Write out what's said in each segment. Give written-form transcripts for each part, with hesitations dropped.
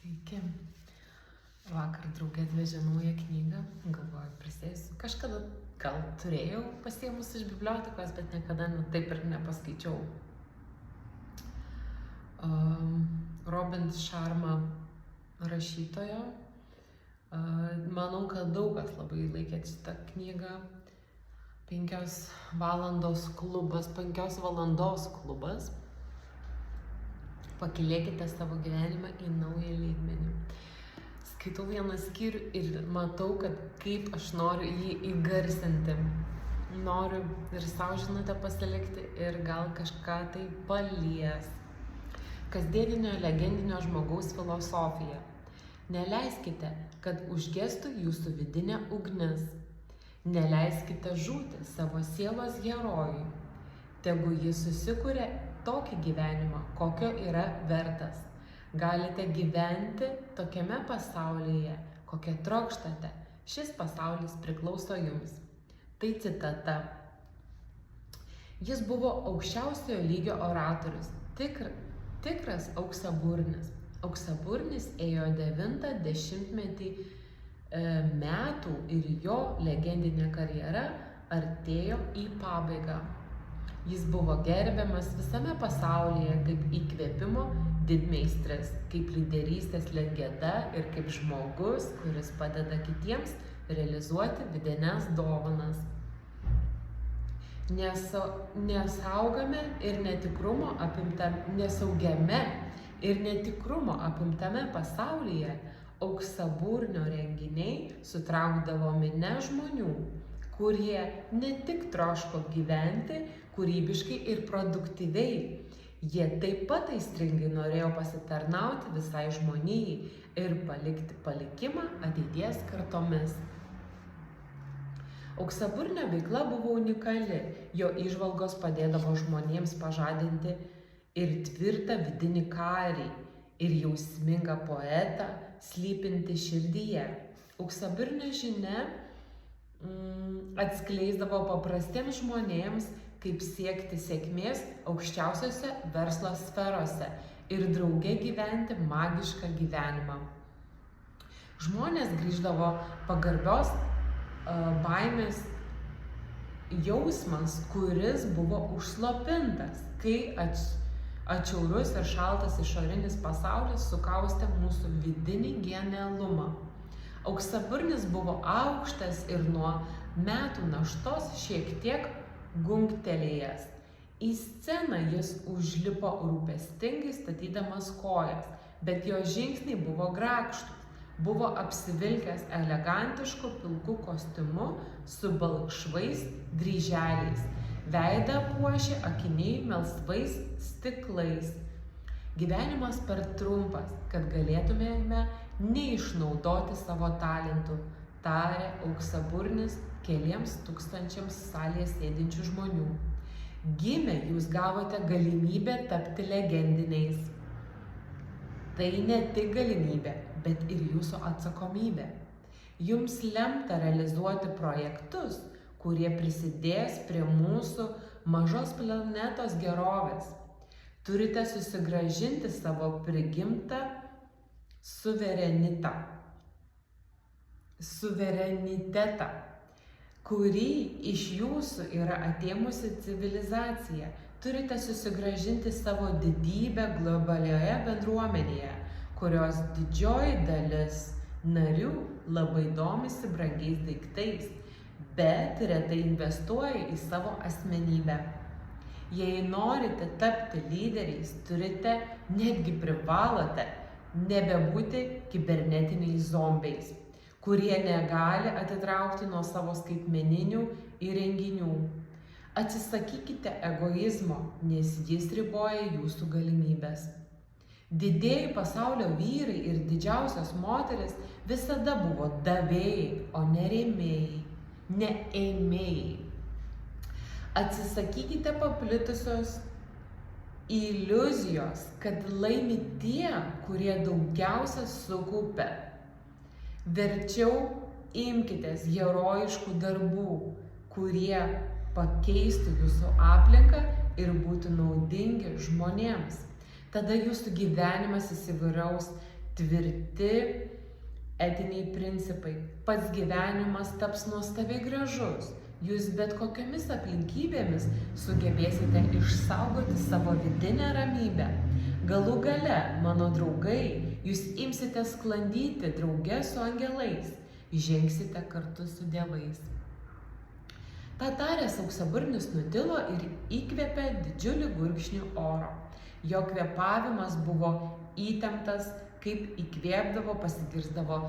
Sveiki. Vakar draugė atvežė naują knygą, galvoju, prisėsiu. Kažkada gal turėjau pasiėmus iš bibliotekos, bet niekada taip ir nepaskaičiau. Robin Sharma rašytojo. Manau, kad daug kas labai laikėt šitą knygą. 5 valandos klubas. Pakilėkite savo gyvenimą į naują lygmenį. Skaitau vieną skyrių ir matau, kad kaip aš noriu jį įgarsinti. Noriu ir savo žinutę pasilikti ir gal kažką tai palies. Kasdieninio legendinio žmogaus filosofija. Neleiskite, kad užgestų jūsų vidinė ugnis. Neleiskite žūti savo sielos herojui. Tegu jis susikuria tokį gyvenimą, kokio yra vertas. Galite gyventi tokiame pasaulyje, kokią trokštate. Šis pasaulis priklauso jums. Tai citata. Jis buvo aukščiausiojo lygio oratorius, tikras auksaburnis. Auksaburnis ėjo 90-metį metų ir jo legendinė karjera artėjo į pabaigą. Jis buvo gerbiamas visame pasaulyje kaip įkvėpimo didmeistris, kaip lyderystės legenda ir kaip žmogus, kuris padeda kitiems realizuoti vidines dovanas. Nesaugiame ir netikrumo apimtame pasaulyje auksaburnio renginiai sutraukdavo minią žmonių, kurie ne tik troško gyventi kūrybiškai ir produktyviai, jie taip pat aistringai norėjo pasitarnauti visai žmonijai ir palikti palikimą ateities kartomis. Auksaburnio veikla buvo unikali, jo įžvalgos padėdavo žmonėms pažadinti ir tvirtą vidinį karį, ir jausmingą poetą slypinti širdyje. Auksaburnio žinia atskleisdavo paprastiems žmonėms, kaip siekti sėkmės aukščiausiose verslo sferose ir drauge gyventi magišką gyvenimą. Žmonės grįždavo pagarbios baimės jausmas, kuris buvo užslopintas, kai atšiaurus ir šaltas išorinis pasaulis sukaustė mūsų vidinį genialumą. Auksaburnis buvo aukštas ir nuo metų naštos šiek tiek gungtelėjęs. Į sceną jis užlipo rūpestingai statydamas kojas, bet jo žingsniai buvo grakštūs. Buvo apsivilkęs elegantišku pilku kostiumu su balkšvais dryželiais. Veidą puošė akiniai melsvais stiklais. Gyvenimas per trumpas, kad galėtumėme neišnaudoti savo talentų, tarė auksaburnis keliems tūkstančiams salėje sėdinčių žmonių. Gimę jūs gavote galimybę tapti legendiniais. Tai ne tik galimybė, bet ir jūsų atsakomybė. Jums lemta realizuoti projektus, kurie prisidės prie mūsų mažos planetos gerovės. Turite susigrąžinti savo prigimtą suverenitetą, kurį iš jūsų yra atėmusi civilizacija. Turite susigrąžinti savo didybę globalioje bendruomenėje, kurios didžioji dalis narių labai domisi brangiais daiktais, bet retai investuoja į savo asmenybę. Jei norite tapti lyderiais, turite, netgi privalote, nebebūti kibernetiniais zombiais, kurie negali atitraukti nuo savo skaitmeninių įrenginių. Atsisakykite egoizmo, nes jis riboja jūsų galimybės. Didieji pasaulio vyrai ir didžiausios moteris visada buvo davėjai, o ne rėmėjai, ne ėmėjai. Atsisakykite paplitusios iliuzijos, kad laimi tie, kurie daugiausia sukaupia. Verčiau imkitės herojiškų darbų, kurie pakeistų jūsų aplinką ir būtų naudingi žmonėms. Tada jūsų gyvenimas įsivyraus tvirti etiniai principai. Pats gyvenimas taps nuostabiai gražus. Jūs bet kokiamis aplinkybėmis sugebėsite išsaugoti savo vidinę ramybę. Galų gale, mano draugai, jūs imsite sklandyti drauge su angelais, žengsite kartu su dievais. Ta taręs auksaburnis nutilo ir įkvėpė didžiulį gurkšnį oro. Jo kvėpavimas buvo įtemptas, kaip įkvėpdavo, pasigirsdavo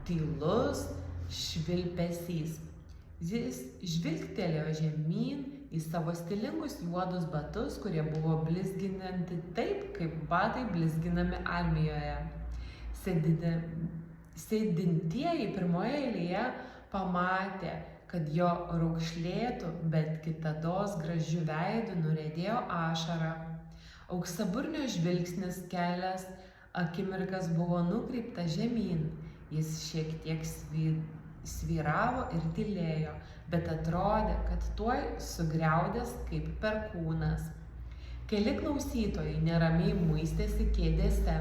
tylus švilpesys. Jis žvilgtelėjo žemyn į savo stilingus juodus batus, kurie buvo blizginanti taip, kaip batai blizginami armijoje. Sėdintieji pirmoje eilėje pamatė, kad jo raukšlėtų, bet kitados gražiu veidu nuriedėjo ašara. Auksaburnio žvilgsnis kelias akimirkas buvo nukreiptas žemyn. Jis šiek tiek svyravo ir tylėjo, bet atrodė, kad tuoj sugriaudės kaip perkūnas. Keli klausytojai neramiai muistėsi kėdėse.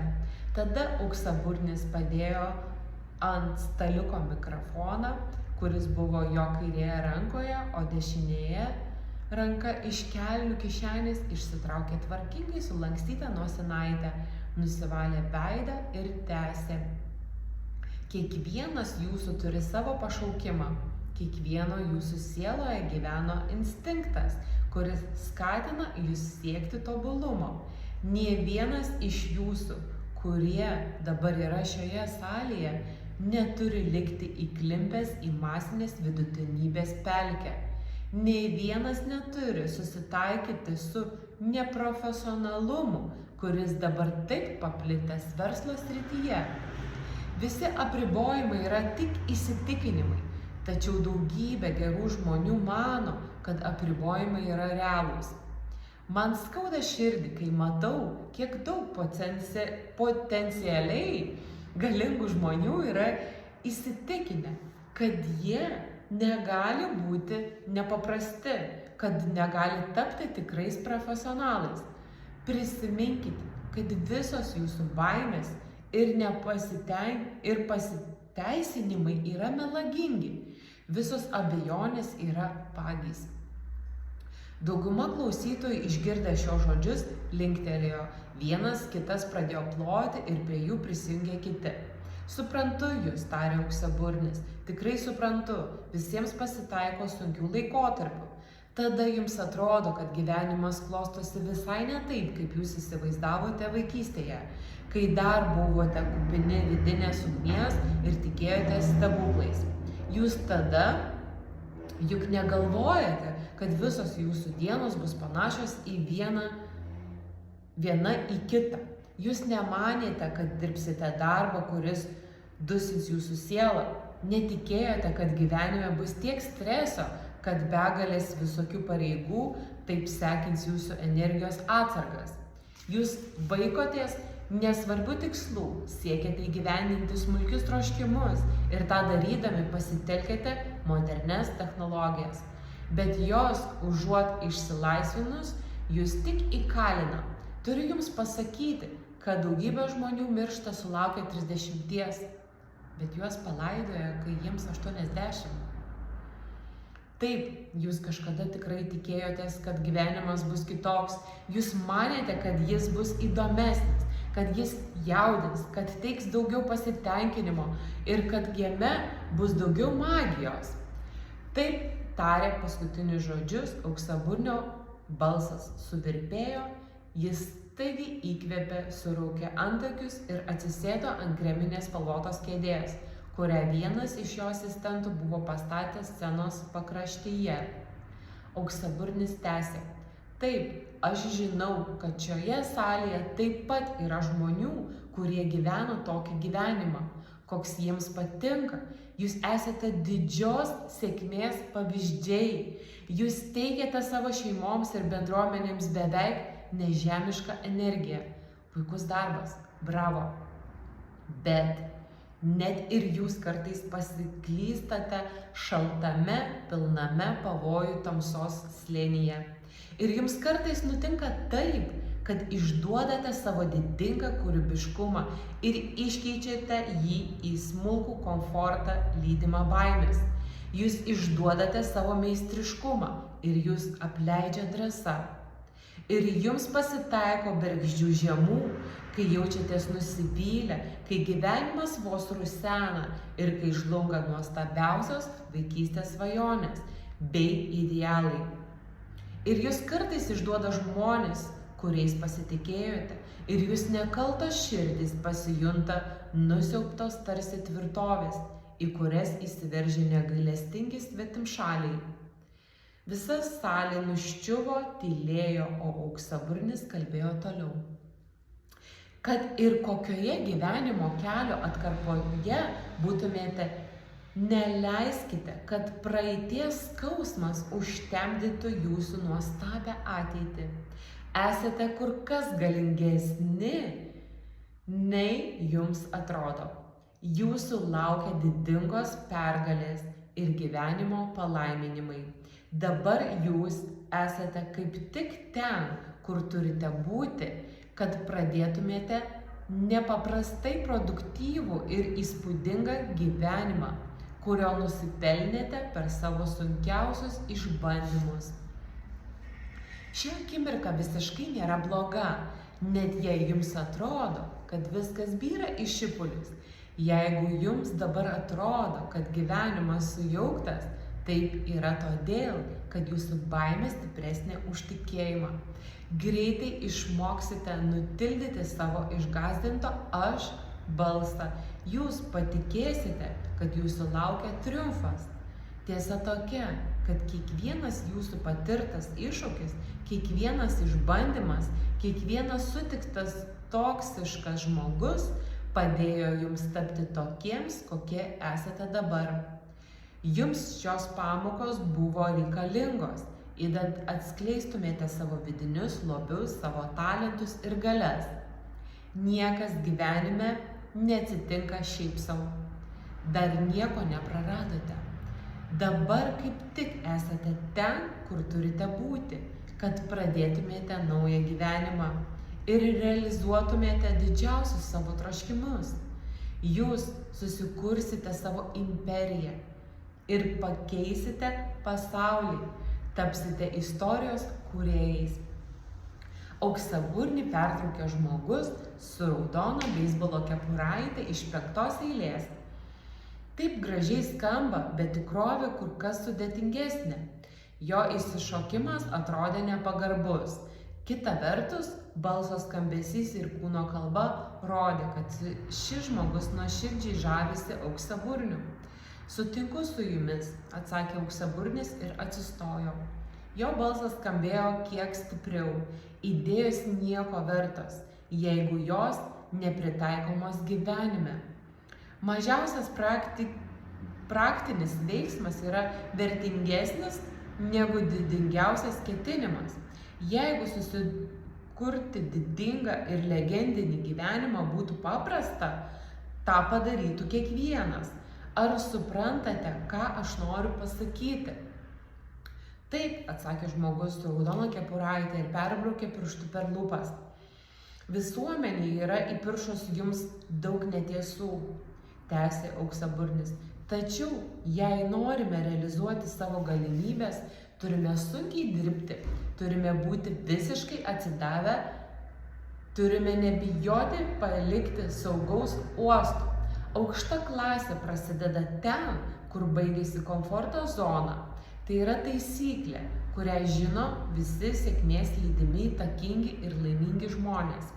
Tada auksaburnis padėjo ant staliuko mikrofoną, kuris buvo jo kairėje rankoje, o dešinėje ranka iš kelnių kišenės išsitraukė tvarkingai sulankstytą nosinaitę, nusivalė veidą ir tęsė. Kiekvienas jūsų turi savo pašaukimą. Kiekvieno jūsų sieloje gyveno instinktas, kuris skatina jūs siekti tobulumo. Nė vienas iš jūsų, kurie dabar yra šioje salėje, neturi likti įklimpęs į masinės vidutinybės pelkę. Nė vienas neturi susitaikyti su neprofesionalumu, kuris dabar taip paplitęs verslo srityje. Visi apribojimai yra tik įsitikinimai, tačiau daugybė gerų žmonių mano, kad apribojimai yra realūs. Man skauda širdį, kai matau, kiek daug potencialiai galingų žmonių yra įsitikinę, kad jie negali būti nepaprasti, kad negali tapti tikrais profesionalais. Prisiminkite, kad visos jūsų baimės ir pasiteisinimai yra melagingi. Visos abejonės yra vagys. Dauguma klausytojų išgirdę šios žodžius linktelėjo. Vienas kitas pradėjo ploti ir prie jų prisijungė kiti. Suprantu jūs, tarė auksaburnis, tikrai suprantu, visiems pasitaiko sunkių laikotarpių. Tada jums atrodo, kad gyvenimas klostosi visai ne taip, kaip jūs įsivaizdavote vaikystėje, kai dar buvote kupini vidinės ugnies ir tikėjotės stebuklais. Jūs tada juk negalvojate, kad visos jūsų dienos bus panašios į viena į kitą. Jūs nemanėte, kad dirbsite darbą, kuris dusins jūsų sielą. Netikėjote, kad gyvenime bus tiek streso, kad begalės visokių pareigų taip sekins jūsų energijos atsargas. Jūs vaikotės nesvarbių tikslų, siekiate įgyvendinti smulkius troškimus ir tą darydami pasitelkite modernes technologijas. Bet jos, užuot išsilaisvinus, jūs tik įkalina. Turiu jums pasakyti, kad daugybė žmonių miršta sulaukę 30, bet juos palaidoja, kai jiems 80. Taip, jūs kažkada tikrai tikėjotės, kad gyvenimas bus kitoks. Jūs manėte, kad jis bus įdomesnis, kad jis jaudins, kad teiks daugiau pasitenkinimo ir kad jame bus daugiau magijos. Taip tarė paskutinius žodžius, auksaburnio balsas suvirpėjo, jis staigiai įkvėpė, suraukė antakius ir atsisėdo ant kreminės spalvotos kėdės, kurią vienas iš jo asistentų buvo pastatęs scenos pakraštyje. Auksaburnis tęsė. Taip, aš žinau, kad šioje salėje taip pat yra žmonių, kurie gyveno tokį gyvenimą, koks jiems patinka. Jūs esate didžios sėkmės pavyzdžiai. Jūs teikiate savo šeimoms ir bendruomenėms beveik nežemišką energiją. Puikus darbas, bravo. Bet net ir jūs kartais pasiklystate šaltame, pilname pavojų tamsos slėnyje. Ir jums kartais nutinka taip, kad išduodate savo didingą kūrybiškumą ir iškeičiate jį į smulkų komfortą lydimą baimės. Jūs išduodate savo meistriškumą ir jūs apleidžia drąsa. Ir jums pasitaiko bergždžių žiemų, kai jaučiatės nusivylę, kai gyvenimas vos rusena ir kai žlunga nuostabiausios vaikystės svajonės bei idealai. Ir jūs kartais išduoda žmonės, kuriais pasitikėjote, ir jūs nekaltos širdys pasijunta nusiaubtos tarsi tvirtovės, į kurias įsiveržė negailestingi svetimšaliai. Visa salė nuščiuvo, tylėjo, o auksaburnis kalbėjo toliau. Kad ir kokioje gyvenimo kelio atkarpoje būtumėte, neleiskite, kad praeities skausmas užtemdytų jūsų nuostabią ateitį. Esate kur kas galingesni, nei jums atrodo. Jūsų laukia didingos pergalės ir gyvenimo palaiminimai. Dabar jūs esate kaip tik ten, kur turite būti, kad pradėtumėte nepaprastai produktyvų ir įspūdingą gyvenimą, kurio nusipelnėte per savo sunkiausius išbandymus. Ši akimirka visiškai nėra bloga, net jei jums atrodo, kad viskas byra į šipulius. Jeigu jums dabar atrodo, kad gyvenimas sujauktas, taip yra todėl, kad jūsų baimė stipresnė už tikėjimą. Greitai išmoksite nutildyti savo išgąsdinto aš balsą. Jūs patikėsite, kad jūsų laukia triumfas. Tiesa tokia, kad kiekvienas jūsų patirtas iššūkis, kiekvienas išbandymas, kiekvienas sutiktas toksiškas žmogus padėjo jums tapti tokiems, kokie esate dabar. Jums šios pamokos buvo reikalingos, idant atskleistumėte savo vidinius lobius, savo talentus ir galias. Niekas gyvenime neatsitinka šiaip sau. Dar nieko nepraradote. Dabar kaip tik esate ten, kur turite būti, kad pradėtumėte naują gyvenimą ir realizuotumėte didžiausius savo troškimus. Jūs susikursite savo imperiją ir pakeisite pasaulį, tapsite istorijos kūrėjais. Auksaburnį pertraukė žmogus su raudona beisbolo kepuraite iš 5 eilės. Taip gražiai skamba, bet tikrovė kur kas sudėtingesnė. Jo išsišokimas atrodė nepagarbus. Kita vertus, balso skambesys ir kūno kalba rodė, kad šis žmogus nuoširdžiai žavisi auksaburniu. Sutinku su jumis, atsakė auksaburnis ir atsistojo. Jo balsas skambėjo kiek stipriau, idėjos nieko vertos, jeigu jos nepritaikomos gyvenime. Mažiausias praktinis veiksmas yra vertingesnis negu didingiausias ketinimas. Jeigu susikurti didingą ir legendinį gyvenimą būtų paprasta, tą padarytų kiekvienas. Ar suprantate, ką aš noriu pasakyti? Taip, atsakė žmogus su raudona kepuraite ir perbraukė pirštu per lūpas. Visuomenė yra įpiršus jums daug netiesų, tęsė auksaburnis. Tačiau, jei norime realizuoti savo galimybės, turime sunkiai dirbti, turime būti visiškai atsidavę, turime nebijoti palikti saugaus uosto. Aukšta klasė prasideda ten, kur baigėsi komforto zona. Tai yra taisyklė, kurią žino visi sėkmės lydimi įtakingi ir laimingi žmonės.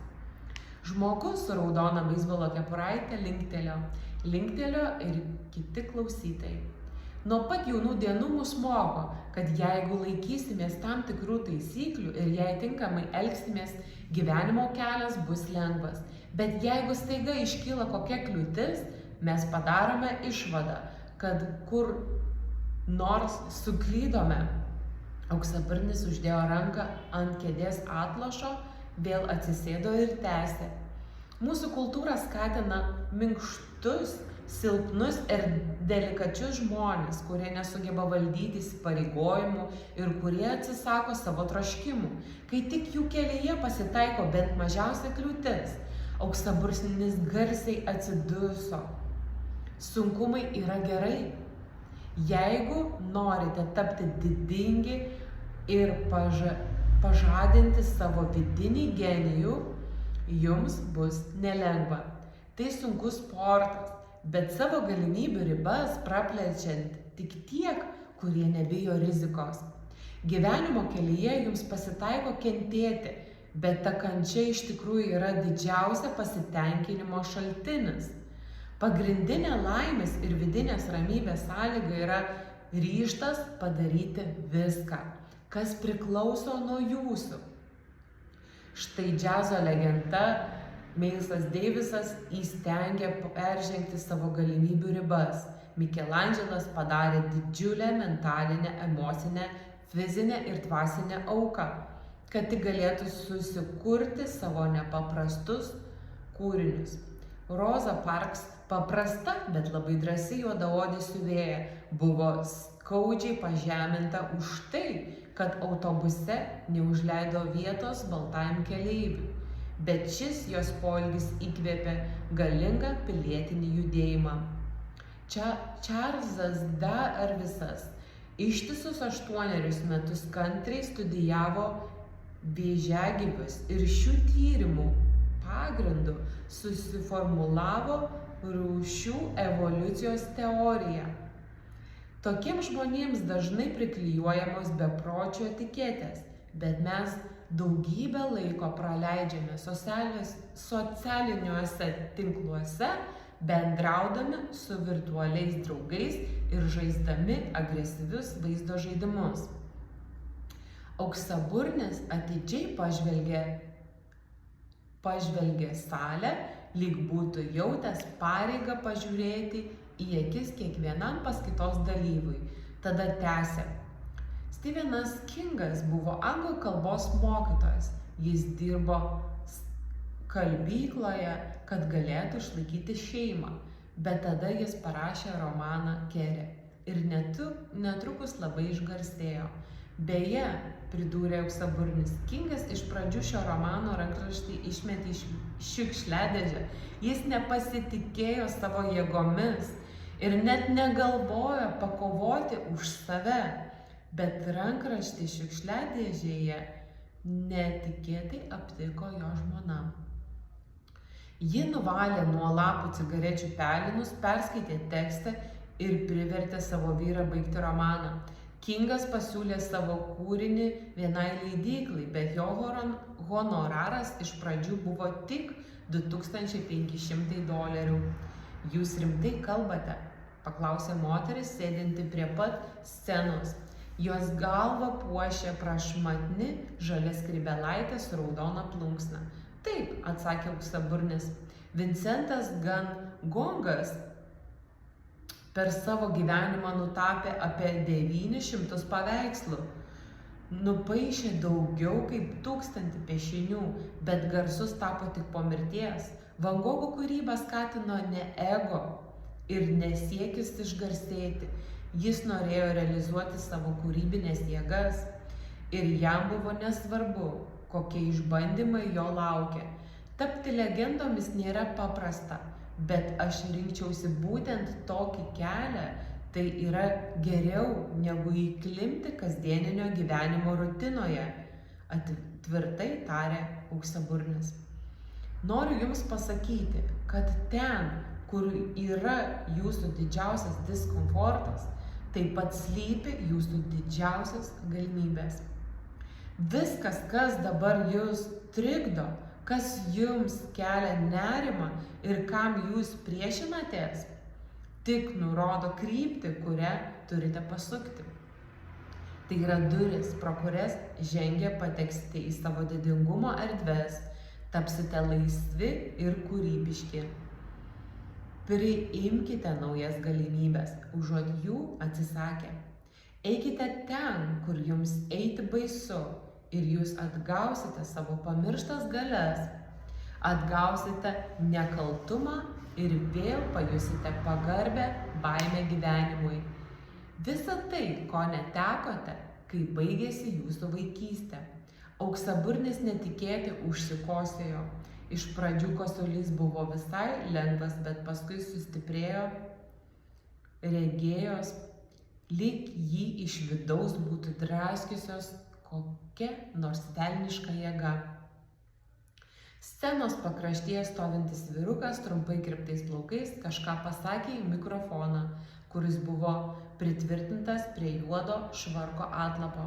Žmogus su raudona beisbolo kepuraite linktelėjo ir kiti klausytojai. Nuo pat jaunų dienų mus moko, kad jeigu laikysimės tam tikrų taisyklių ir jei tinkamai elgsimės, gyvenimo kelias bus lengvas. Bet jeigu staiga iškyla kokia kliūtis, mes padarome išvadą, kad kur nors suklydome. Auksaburnis uždėjo ranką ant kėdės atlošo, vėl atsisėdo ir tęsė. Mūsų kultūra skatina minkštus, silpnus ir delikačius žmonės, kurie nesugeba valdyti įsipareigojimų ir kurie atsisako savo troškimų. Kai tik jų kelyje pasitaiko bent mažiausia kliūtis, auksaburnis garsiai atsiduso. Sunkumai yra gerai. Jeigu norite tapti didingi ir pažadinti savo vidinį genijų, jums bus nelengva. Tai sunkus sportas, bet savo galimybių ribas praplečiant tik tiek, kurie nebijo rizikos. Gyvenimo kelyje jums pasitaiko kentėti, bet ta kančia iš tikrųjų yra didžiausia pasitenkinimo šaltinis. Pagrindinė laimės ir vidinės ramybės sąlyga yra ryžtas padaryti viską, kas priklauso nuo jūsų. Štai džiazo legenda Milesas Davisas įstengė peržengti savo galimybių ribas. Mikelandželas padarė didžiulę mentalinę, emocinę, fizinę ir dvasinę auką, kad tik galėtų susikurti savo nepaprastus kūrinius. Rosa Parks, paprasta, bet labai drąsi juodaodė siuvėja, buvo skaudžiai pažeminta už tai, kad autobuse neužleido vietos baltajam keleiviui. Bet šis jos poelgis įkvėpė galingą pilietinį judėjimą. Čarlzas Darvisas ištisus 8 metus kantriai studijavo vėžiagyvius ir šių tyrimų pagrindu susiformulavo rūšių evoliucijos teoriją. Tokiems žmonėms dažnai priklijuojamos bepročio etiketės, bet mes daugybę laiko praleidžiame socialiniuose tinkluose, bendraudami su virtualiais draugais ir žaisdami agresyvius vaizdo žaidimus. Auksaburnis atidžiai pažvelgė salę, lyg būtų jautęs pareigą pažiūrėti į akis kiekvienam paskaitos dalyviui. Tada tęsė. Stephenas Kingas buvo anglų kalbos mokytojas. Jis dirbo kalbykloje, kad galėtų išlaikyti šeimą, bet tada jis parašė romaną Kerė ir netrukus labai išgarsėjo. Beje, pridūrė auksaburnis, Kingas iš pradžių šio romano rankraštį išmetė į šiukšliadėžę. Jis nepasitikėjo savo jėgomis ir net negalvojo pakovoti už save, bet rankraštį šiukšliadėžėje netikėtai aptiko jo žmona. Ji nuvalė nuo lapų cigarečių pelinus, perskaitė tekstą ir privertė savo vyrą baigti romaną. Kingas pasiūlė savo kūrinį vienai leidyklai, bet jo honoraras iš pradžių buvo tik $2500. Jūs rimtai kalbate? Paklausė moteris, sėdinti prie pat scenos. Jos galvą puošė prašmatni žalia skrybėlaitė su raudona plunksna. Taip, atsakė auksaburnis. Vincentas Van Gogas per savo gyvenimą nutapė apie 900 paveikslų. Nupaišė daugiau kaip 1000 piešinių, bet garsus tapo tik po mirties. Van Gogo kūrybą skatino ne ego ir nesiekis išgarsėti. Jis norėjo realizuoti savo kūrybinės jėgas ir jam buvo nesvarbu, kokie išbandymai jo laukia. Tapti legendomis nėra paprasta, bet aš rinkčiausi būtent tokį kelią, tai yra geriau negu įklimpti kasdieninio gyvenimo rutinoje, tvirtai tarė auksaburnis. Noriu jums pasakyti, kad ten, kur yra jūsų didžiausias diskomfortas, taip pat slypi jūsų didžiausias galimybės. Viskas, kas dabar jūs trikdo, kas jums kelia nerimą ir kam jūs priešinatės, tik nurodo kryptį, kurią turite pasukti. Tai yra durys, pro kurias žengę pateksite į savo didingumo erdves, tapsite laisvi ir kūrybiški. Priimkite naujas galimybės, užuot jų atsisakę. Eikite ten, kur jums eiti baisu, ir jūs atgausite savo pamirštas galias. atgausite nekaltumą ir vėl pajusite pagarbę baimę gyvenimui. Visa tai, ko netekote, kai baigėsi jūsų vaikystė. Auksaburnis netikėtai užsikosėjo. Iš pradžių kosulys buvo visai lengvas, bet paskui sustiprėjo, regėjos, lyg jį iš vidaus būtų draskiusios kokia nors velniška jėga. Scenos pakraštyje stovintis vyrukas trumpai kirptais plaukais kažką pasakė į mikrofoną, kuris buvo pritvirtintas prie juodo švarko atlapo.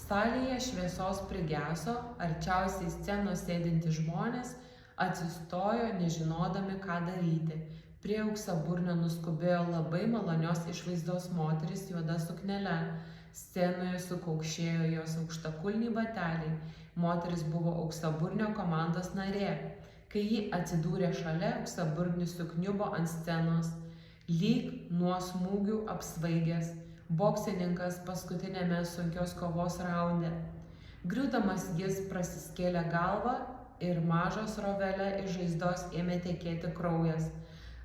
Salėje šviesos prigeso, arčiausiai scenos sėdinti žmonės atsistojo, nežinodami, ką daryti. Prie auksaburnio nuskubėjo labai malonios išvaizdos moteris juoda suknele. Scenoje sukaukšėjo jos aukštakulniai bateliai. Moteris buvo auksaburnio komandos narė. Kai ji atsidūrė šalia, auksaburnis sukniubo ant scenos, lyg nuo smūgių apsvaigęs boksininkas paskutinėme sunkios kovos raunde. Griūdamas jis prasiskėlė galvą ir mažą srovelę iš žaizdos ėmė tekėti kraujas.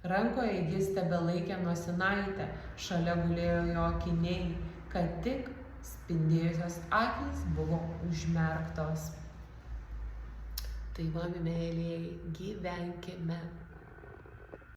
Rankoje jis tebelaikė nosinaitę, šalia gulėjo jo akiniai, kad tik spindėjusios akys buvo užmerktos. Tai va, mielieji, gyvenkime.